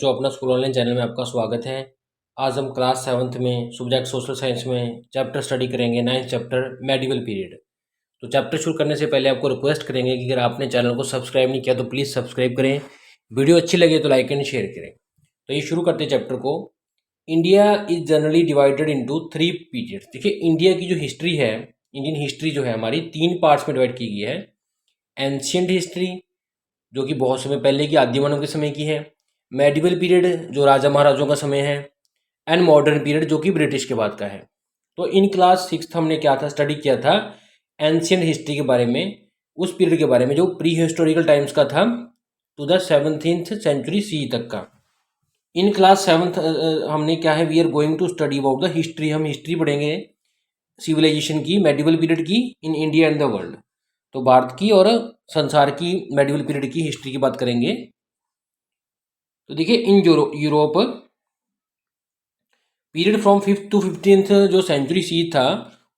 बच्चों, अपना school online channel में आपका स्वागत है। आज हम क्लास 7th में सब्जेक्ट सोशल साइंस में चैप्टर स्टडी करेंगे, 9th चैप्टर मेडिवल पीरियड। तो चैप्टर शुरू करने से पहले आपको रिक्वेस्ट करेंगे कि अगर आपने चैनल को सब्सक्राइब नहीं किया तो प्लीज़ सब्सक्राइब करें, वीडियो अच्छी लगे तो लाइक एंड शेयर करें। तो ये शुरू करते हैं चैप्टर को। India is generally divided into 3 period. देखिए, इंडिया की जो हिस्ट्री है, इंडियन हिस्ट्री जो है हमारी 3 पार्ट्स में डिवाइड की गई है। एंशियंट हिस्ट्री, जो कि बहुत समय पहले की आदि मानव के समय की है। मेडिवल पीरियड, जो राजा महाराजों का समय है। एंड मॉडर्न पीरियड, जो कि ब्रिटिश के बाद का है। तो इन क्लास 6th हमने क्या था, स्टडी किया था एंशियंट हिस्ट्री के बारे में, उस पीरियड के बारे में जो प्री हिस्टोरिकल टाइम्स का था to the 17th century C तक का। इन क्लास 7th हमने क्या है, we are going to study about the history. हम हिस्ट्री पढ़ेंगे सिविलाइजेशन की, मेडिवल पीरियड की, in India and the world. तो भारत की और संसार की मेडिवल पीरियड की हिस्ट्री की बात करेंगे। तो देखिए, in Europe period from 5th to 15th जो सेंचुरी सी था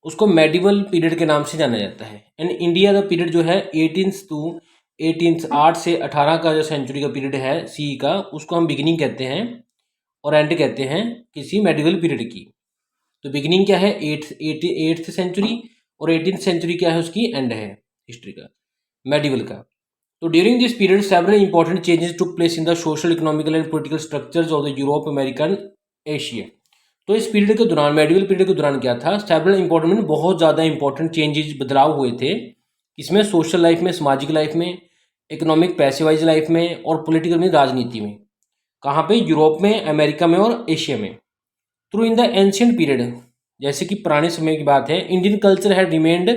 उसको मेडिवल पीरियड के नाम से जाना जाता है। एंड इंडिया का पीरियड जो है 18th to 18th, 8 से 18 का जो सेंचुरी का पीरियड है सी का, उसको हम बिगिनिंग कहते हैं और एंड कहते हैं किसी मेडिवल पीरियड की। तो बिगिनिंग क्या है, 8th सेंचुरी, और 18th सेंचुरी क्या है, उसकी एंड है हिस्ट्री का, मेडिवल का। तो during this period several important changes took place in the social, economical and political structures of the Europe, American, Asia. तो इस पीरियड के दौरान, मेडिवल पीरियड के दौरान क्या था, सेवरल इंपॉर्टेंट, बहुत ज़्यादा इंपॉर्टेंट चेंजेस, बदलाव हुए थे। इसमें सोशल लाइफ में, सामाजिक लाइफ में, इकोनॉमिक पैसिवाइज लाइफ में, और पॉलिटिकल में, राजनीति में। कहाँ पे, यूरोप में, अमेरिका में और एशिया में। Through in the ancient period, जैसे कि पुराने समय की बात है, Indian culture had remained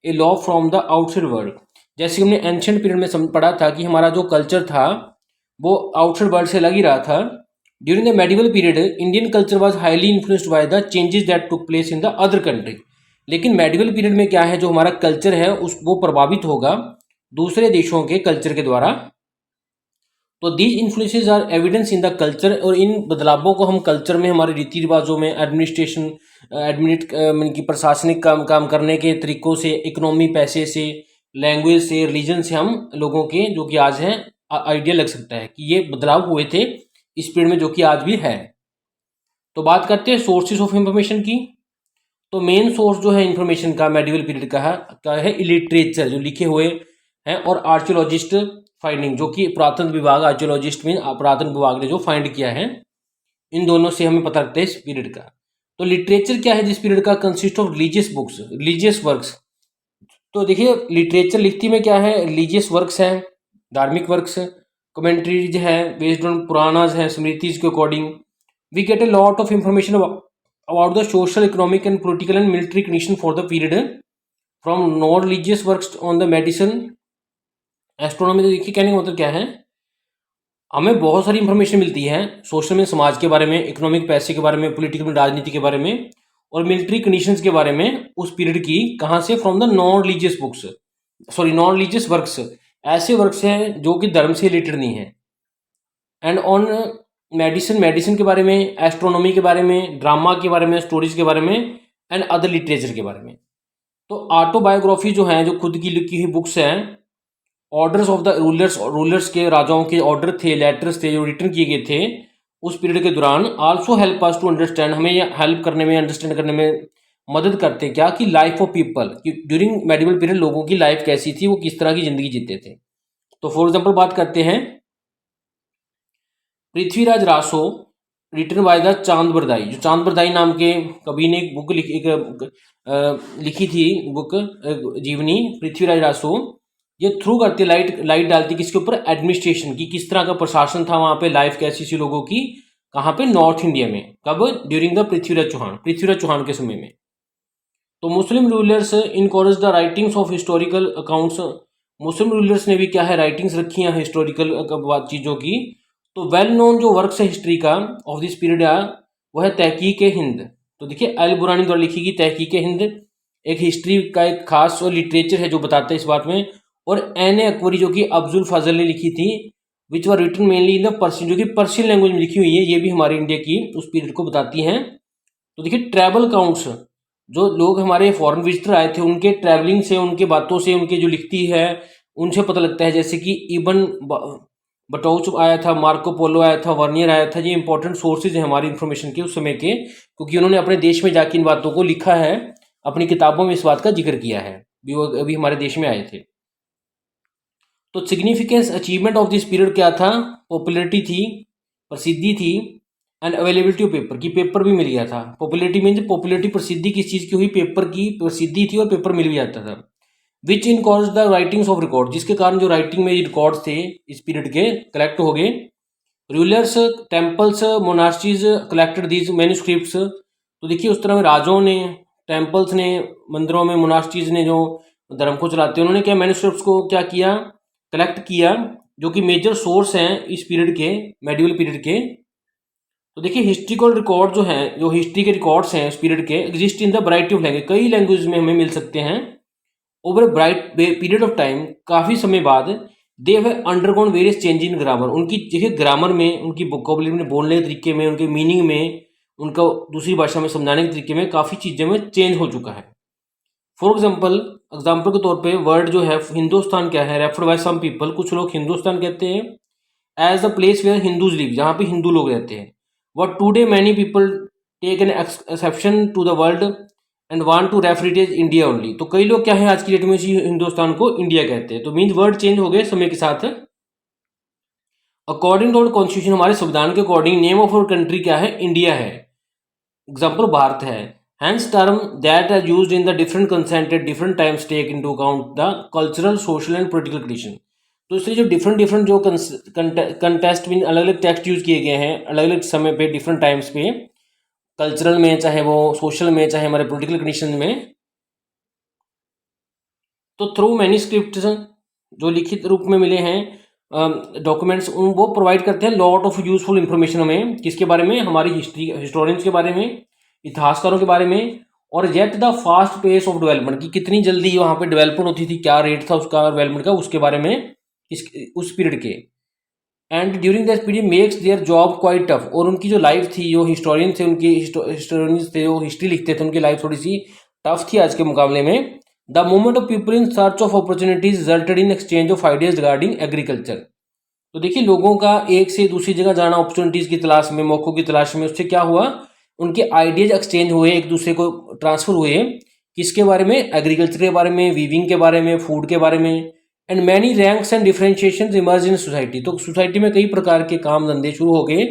a law from the outside world. जैसे हमने एंशियंट पीरियड में पढ़ा था कि हमारा जो कल्चर था वो आउटसाइड वर्ल्ड से अलग ही रहा था। During the medieval period Indian culture was highly influenced by the changes that took place in the other country. लेकिन मेडिवल पीरियड में क्या है, जो हमारा कल्चर है वो प्रभावित होगा दूसरे देशों के कल्चर के द्वारा। तो these influences are evidence in the culture, और इन बदलावों को हम कल्चर में, हमारे रीति रिवाजों में, एडमिनिस्ट्रेशन, की प्रशासनिक काम करने के तरीकों से, इकोनॉमी, पैसे से, लैंग्वेज से, रिलीजन से, हम लोगों के जो कि आज हैं आइडिया लग सकता है कि ये बदलाव हुए थे इस पीरियड में, जो कि आज भी है। तो बात करते हैं सोर्सेज ऑफ इंफॉर्मेशन की। तो मेन सोर्स जो है इंफॉर्मेशन का मेडिवल पीरियड का है लिटरेचर, जो लिखे हुए हैं, और आर्कियोलॉजिस्ट फाइंडिंग, जो कि पुरातन विभाग, आर्कियोलॉजिस्ट में पुरातन विभाग ने जो फाइंड किया है, इन दोनों से हमें पता लगता है इस पीरियड का। तो लिटरेचर क्या है जिस पीरियड का, consist of religious books, religious works. तो देखिए, लिटरेचर लिखती में क्या है, रिलीजियस वर्क्स हैं, धार्मिक वर्क्स, कमेंट्रीज है, बेस्ड ऑन पुराणाज है, स्मृतिज के according. We get a lot of information about the social, economic and political and military condition for the period from non religious works on the medicine, astronomy. तो देखिए, कहने का मतलब क्या है, हमें बहुत सारी इंफॉर्मेशन मिलती है सोशल में, समाज के बारे में, इकोनॉमिक, पैसे के बारे में, पॉलिटिकल में, राजनीति के बारे में, और मिलिट्री कंडीशंस के बारे में उस पीरियड की। कहाँ से, from the non religious books, sorry non religious works, ऐसे वर्क्स हैं जो कि धर्म से रिलेटेड नहीं है। एंड ऑन मेडिसिन, मेडिसिन के बारे में, एस्ट्रोनॉमी के बारे में, ड्रामा के बारे में, स्टोरीज के बारे में, एंड अदर लिटरेचर के बारे में। तो ऑटोबायोग्राफी जो है, जो खुद की लिखी हुई बुक्स हैं, orders of the rulers, rulers के, राजाओं के ऑर्डर थे, लेटर्स थे जो रिटर्न किए गए थे उस पीरियड के दौरान, also help us to understand, हमें हेल्प करने में, अंडरस्टैंड करने में मदद करते हैं क्या, कि लाइफ ऑफ पीपल, कि ड्यूरिंग मेडिवल पीरियड लोगों की लाइफ कैसी थी, वो किस तरह की जिंदगी जीते थे। तो फॉर एग्जाम्पल बात करते हैं Prithviraj Raso, return by the चांद बरदाई। जो चांद बरदाई नाम के कवि ने एक बुक लिखी थी, बुक जीवनी, पृथ्वीराज रासो। ये थ्रू करती, लाइट डालती किसके ऊपर, एडमिनिस्ट्रेशन की, किस तरह का प्रशासन था वहाँ पे, लाइफ कैसी सी लोगों की, कहाँ पे, नॉर्थ इंडिया में। कब, ड्यूरिंग द पृथ्वीराज चौहान के समय में। तो मुस्लिम rulers encourage the writings of historical accounts. Muslim rulers ने भी क्या है, राइटिंग्स रखी हैं हिस्टोरिकल चीज़ों की। तो वेल नोन जो वर्क्स है हिस्ट्री का ऑफ दिस पीरियड वो है तहकीक हिंद। तो देखिए, अल बुरानी द्वारा लिखी गई तहकीक हिंद एक हिस्ट्री का एक खास और लिटरेचर है जो बताता है इस बात में। और एन ए अकबरी, जो कि अफजुल फजल ने लिखी थी, which were written mainly in the Persian, जो कि पर्शियन लैंग्वेज में लिखी हुई है, ये भी हमारे इंडिया की उस पीरियड को बताती हैं। तो देखिए, ट्रैवल अकाउंट्स, जो लोग हमारे फॉरेन विजिटर आए थे उनके ट्रैवलिंग से, उनके बातों से, उनके जो लिखती है उनसे पता लगता है। जैसे कि इबन बटोच आया था, मार्को पोलो आया था, वर्नियर आया था। ये इंपॉर्टेंट सोर्सेज हैं हमारी इन्फॉर्मेशन के उस समय के, क्योंकि उन्होंने अपने देश में जाके इन बातों को लिखा है, अपनी किताबों में इस बात का जिक्र किया है। वो अभी हमारे देश में आए थे। तो significance achievement of this period क्या था? पॉपुलरिटी थी, प्रसिद्धि थी, एंड अवेलेबिलिटी ऑफ पेपर, की पेपर भी मिल गया था। पॉपुलरिटी मीन्स पॉपुलरिटी, प्रसिद्धि किस चीज़ की हुई? पेपर की प्रसिद्धि थी और पेपर मिल भी जाता था। Which in cause the writings of record, जिसके कारण जो राइटिंग में रिकॉर्ड थे इस पीरियड के कलेक्ट हो गए। Rulers, temples, monasteries collected these manuscripts. तो देखिए उस तरह में राजाओं ने, टेम्पल्स ने, मंदिरों में मोनास्ट्रीज ने जो धर्म को चलाते हैं, उन्होंने क्या मैन्यूस्क्रिप्ट्स को क्या किया? कलेक्ट किया, जो कि मेजर सोर्स हैं इस पीरियड के, मेडिवल पीरियड के। तो देखिए हिस्ट्रिकल रिकॉर्ड जो हैं, जो हिस्ट्री के रिकॉर्ड्स हैं इस पीरियड के, exist in the variety of language, कई लैंग्वेज में हमें मिल सकते हैं। Over a bright period of time, काफ़ी समय बाद, they have undergone various change in grammar, उनकी देखिए ग्रामर में, उनकी वोकैबुलरी में, बोलने के तरीके में, उनके मीनिंग में, उनका दूसरी भाषा में समझाने के तरीके में काफ़ी चीज़ें में चेंज हो चुका है। फॉर एग्जाम्पल के तौर पे वर्ड जो है हिंदुस्तान क्या है? रेफर्ड बाय सम पीपल, कुछ लोग हिंदुस्तान कहते हैं as the place where Hindus live, जहाँ पे हिंदू लोग रहते हैं। But today many people take an exception to the word and want to refer it as India only. तो कई लोग क्या है आज की डेट में इसी हिंदुस्तान को इंडिया कहते हैं। तो मीन्स वर्ड चेंज हो गए समय के साथ। अकॉर्डिंग टू कॉन्स्टिट्यूशन, हमारे संविधान के according name of our country क्या है? इंडिया है। एग्जाम्पल भारत है। Hence term that are used in the different consent at different times take into account the cultural, social and political condition. तो इसलिए जो डिफरेंट जो कंटेस्ट में अलग अलग टेक्स्ट यूज किए गए हैं अलग अलग समय पे, डिफरेंट टाइम्स पे, कल्चरल में, चाहे वो सोशल में, चाहे हमारे पॉलिटिकल कंडीशन में। तो थ्रू मैन्यूस्क्रिप्ट्स जो लिखित रूप में मिले हैं डॉक्यूमेंट्स, उन वो प्रोवाइड करते हैं लॉट ऑफ यूजफुल इंफॉर्मेशन हमें, किसके बारे में? हमारी हिस्टोरियंस के बारे में, इतिहासकारों के बारे में। और yet the fast pace of development, की कितनी जल्दी वहाँ पे डेवलपमेंट होती थी, क्या रेट था उसका डेवलपमेंट का, उसके बारे में उस पीरियड के। And during this period makes their job quite tough, और उनकी जो लाइफ थी, जो हिस्टोरियन थे, उनके हिस्टोरियंस थे जो हिस्ट्री लिखते थे, उनकी लाइफ थोड़ी सी टफ थी आज के मुकाबले में। The movement of people in search of opportunities resulted in exchange of ideas regarding agriculture. तो देखिए लोगों का एक से दूसरी जगह जाना, अपॉर्चुनिटीज की तलाश में, मौकों की तलाश में, उससे क्या हुआ? उनके आइडियाज एक्सचेंज हुए, एक दूसरे को ट्रांसफर हुए। किसके बारे में? एग्रीकल्चर के बारे में, वीविंग के बारे में, फूड के बारे में। And many ranks and differentiation emerge in society, तो सोसाइटी में कई प्रकार के काम धंधे शुरू हो गए,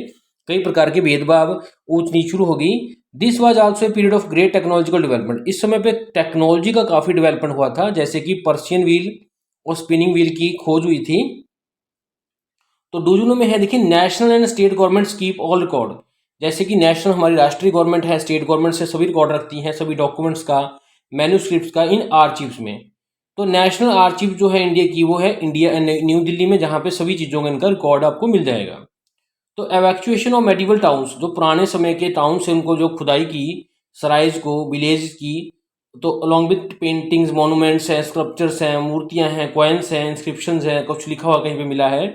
कई प्रकार के भेदभाव, ऊंच नीच शुरू हो गई। This was also a period of great technological development, इस समय पे टेक्नोलॉजी का काफ़ी डेवलपमेंट हुआ था, जैसे कि पर्शियन व्हील और स्पिनिंग व्हील की खोज हुई थी। तो डू यू नो में है, देखिए national and state governments keep all record, जैसे कि नेशनल हमारी राष्ट्रीय गवर्नमेंट है, स्टेट गवर्नमेंट से सभी रिकॉर्ड रखती हैं, सभी डॉक्यूमेंट्स का, मैन्यूस्क्रिप्ट्स का, इन आर्चीव्स में। तो नेशनल आर्चीव जो है इंडिया की, वो है इंडिया न्यू दिल्ली में, जहाँ पे सभी चीज़ों का इनका रिकॉर्ड आपको मिल जाएगा। तो एवैक्यूएशन ऑफ मेडिवल टाउन्स, जो पुराने समय के टाउन्स हैं उनको जो खुदाई की, सराइज को, विलेज की, तो अलॉन्ग विथ पेंटिंग्स, मोनूमेंट्स हैं, स्कल्पचर्स हैं, मूर्तियां हैं, कॉइन्स हैं, इंस्क्रिप्शंस हैं, कुछ लिखा हुआ कहीं पे मिला है,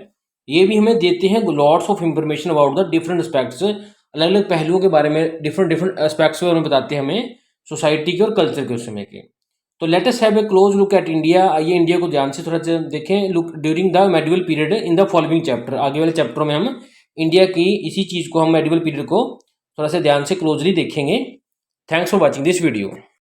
ये भी हमें देते हैं lots of information about the different aspects, अलग अलग पहलुओं के बारे में, डिफरेंट एस्पेक्ट्स के बारे में बताते हैं हमें सोसाइटी के और कल्चर के उस समय के। तो let us have a close look at India, आइए इंडिया को ध्यान से थोड़ा सा देखें, look during the medieval period in the following chapter, आगे वाले चैप्टरों में हम इंडिया की इसी चीज़ को, हम मेडिवल पीरियड को थोड़ा सा ध्यान से क्लोजली देखेंगे। Thanks for watching this video.